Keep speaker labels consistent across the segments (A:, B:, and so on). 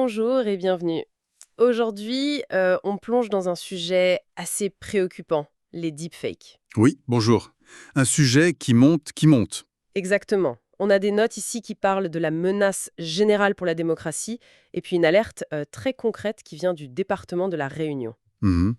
A: Bonjour et bienvenue. Aujourd'hui, on plonge dans un sujet assez préoccupant, les deepfakes.
B: Oui, bonjour. Un sujet qui monte, qui monte.
A: Exactement. On a des notes ici qui parlent de la menace générale pour la démocratie et puis une alerte très concrète qui vient du département de la Réunion.
B: Mhm.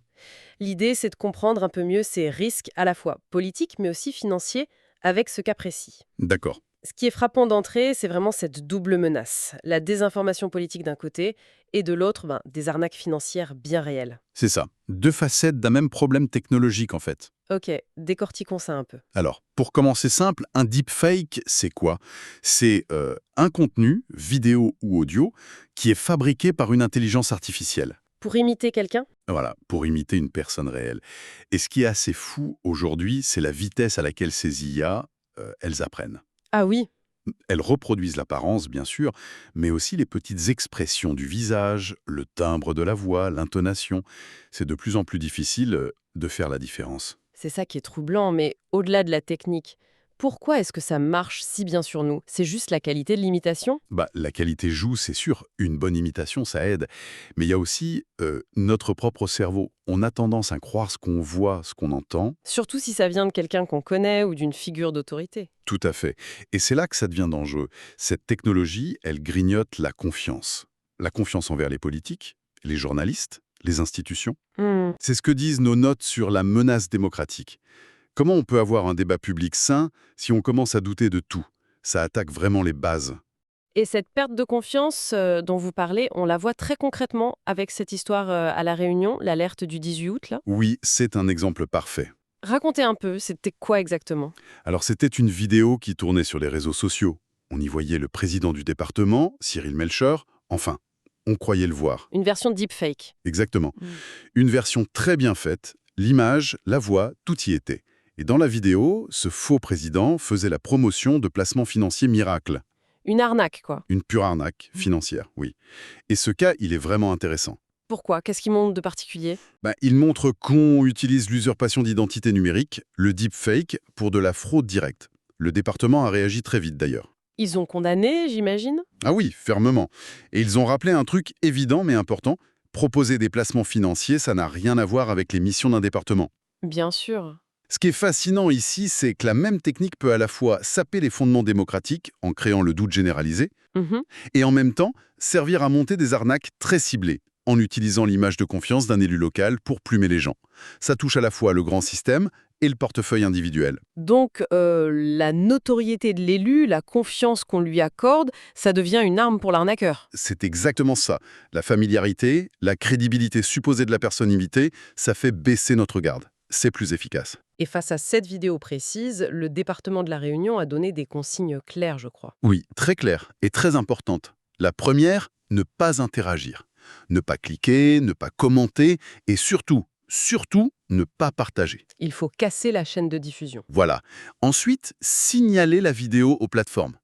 A: L'idée, c'est de comprendre un peu mieux ces risques à la fois politiques mais aussi financiers avec ce cas précis.
B: D'accord,
A: Ce qui est frappant d'entrée, c'est vraiment cette double menace. La désinformation politique d'un côté et de l'autre, des arnaques financières bien réelles.
B: c'est ça. Deux facettes d'un même problème technologique en fait.
A: Ok, décortiquons ça un peu.
B: Alors, pour commencer simple, un deepfake, c'est quoi? C'est un contenu, vidéo ou audio, qui est fabriqué par une intelligence artificielle.
A: Pour imiter quelqu'un?
B: Voilà, pour imiter une personne réelle. Et ce qui est assez fou aujourd'hui, c'est la vitesse à laquelle ces IA, elles apprennent.
A: Ah oui,
B: Elles reproduisent l'apparence, bien sûr, mais aussi les petites expressions du visage, le timbre de la voix, l'intonation. C'est de plus en plus difficile de faire la différence.
A: c'est ça qui est troublant, mais au-delà de la technique, pourquoi est-ce que ça marche si bien sur nous? C'est juste la qualité de l'imitation?
B: La qualité joue, c'est sûr, une bonne imitation, ça aide. Mais il y a aussi notre propre cerveau. On a tendance à croire ce qu'on voit, ce qu'on entend.
A: Surtout si ça vient de quelqu'un qu'on connaît ou d'une figure d'autorité.
B: Tout à fait. Et c'est là que ça devient dangereux. Cette technologie, elle grignote la confiance. La confiance envers les politiques, les journalistes, les institutions.
A: Hmm.
B: C'est ce que disent nos notes sur la menace démocratique. Comment on peut avoir un débat public sain si on commence à douter de tout? Ça attaque vraiment les bases.
A: Et cette perte de confiance dont vous parlez, on la voit très concrètement avec cette histoire à La Réunion, l'alerte du 18 août, là.
B: Oui, c'est un exemple parfait.
A: Racontez un peu, c'était quoi exactement?
B: Alors c'était une vidéo qui tournait sur les réseaux sociaux. On y voyait le président du département, Cyril Melchior. Enfin, on croyait le voir.
A: Une version deepfake.
B: Exactement.
A: Mm.
B: Une version très bien faite. L'image, la voix, tout y était. Et dans la vidéo, ce faux président faisait la promotion de placements financiers miracles.
A: Une arnaque, quoi.
B: Une pure arnaque financière, oui. Et ce cas, il est vraiment intéressant.
A: Pourquoi? Qu'est-ce qui monte de particulier?
B: Il montre qu'on utilise l'usurpation d'identité numérique, le deepfake, pour de la fraude directe. Le département a réagi très vite d'ailleurs.
A: Ils ont condamné, j'imagine?
B: Ah oui, fermement. Et ils ont rappelé un truc évident mais important. Proposer des placements financiers, ça n'a rien à voir avec les missions d'un département.
A: Bien sûr.
B: Ce qui est fascinant ici, c'est que la même technique peut à la fois saper les fondements démocratiques en créant le doute généralisé,
A: Mhm.
B: et en même temps servir à monter des arnaques très ciblées, en utilisant l'image de confiance d'un élu local pour plumer les gens. Ça touche à la fois le grand système et le portefeuille individuel.
A: Donc, la notoriété de l'élu, la confiance qu'on lui accorde, ça devient une arme pour l'arnaqueur.
B: C'est exactement ça. La familiarité, la crédibilité supposée de la personne imitée, ça fait baisser notre garde. C'est plus efficace.
A: Et face à cette vidéo précise, le département de la Réunion a donné des consignes claires, je crois.
B: Oui, très claire et très importante. La première, ne pas interagir. Ne pas cliquer, ne pas commenter et surtout, ne pas partager.
A: Il faut casser la chaîne de diffusion.
B: Voilà. Ensuite, signaler la vidéo aux plateformes.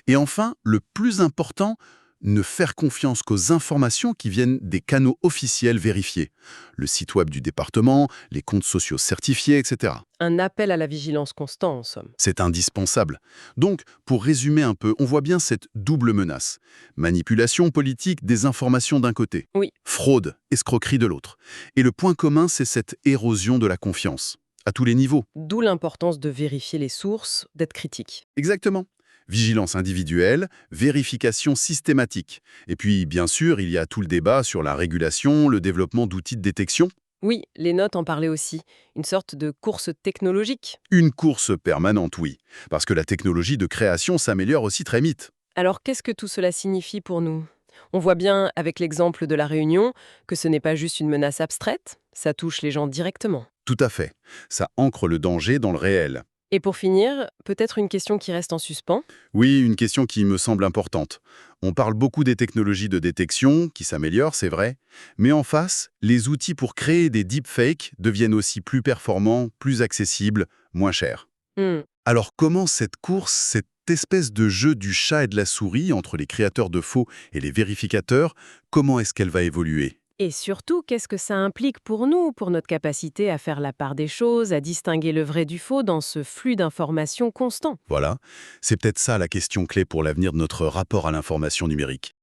B: Et enfin, le plus important, ne faire confiance qu'aux informations qui viennent des canaux officiels vérifiés. Le site web du département, les comptes sociaux certifiés, etc.
A: Un appel à la vigilance constant, en somme.
B: C'est indispensable. Donc, pour résumer un peu, on voit bien cette double menace. Manipulation politique, désinformation d'un côté.
A: Oui.
B: Fraude, escroquerie de l'autre. Et le point commun, c'est cette érosion de la confiance. À tous les niveaux.
A: D'où l'importance de vérifier les sources, d'être critique.
B: Exactement. Vigilance individuelle, vérification systématique. Et puis, bien sûr, il y a tout le débat sur la régulation, le développement d'outils de détection.
A: Oui, les notes en parlaient aussi. Une sorte de course technologique.
B: Une course permanente, oui. Parce que la technologie de création s'améliore aussi très vite.
A: Alors, qu'est-ce que tout cela signifie pour nous? On voit bien, avec l'exemple de la Réunion, que ce n'est pas juste une menace abstraite, ça touche les gens directement.
B: Tout à fait. Ça ancre le danger dans le réel.
A: Et pour finir, peut-être une question qui reste en suspens.
B: Oui, une question qui me semble importante. On parle beaucoup des technologies de détection, qui s'améliorent, c'est vrai, mais en face, les outils pour créer des deepfakes deviennent aussi plus performants, plus accessibles, moins chers.
A: Hmm.
B: Alors comment cette course, cette espèce de jeu du chat et de la souris entre les créateurs de faux et les vérificateurs, comment est-ce qu'elle va évoluer?
A: Et surtout, qu'est-ce que ça implique pour nous, pour notre capacité à faire la part des choses, à distinguer le vrai du faux dans ce flux d'informations constant?
B: Voilà, c'est peut-être ça la question clé pour l'avenir de notre rapport à l'information numérique.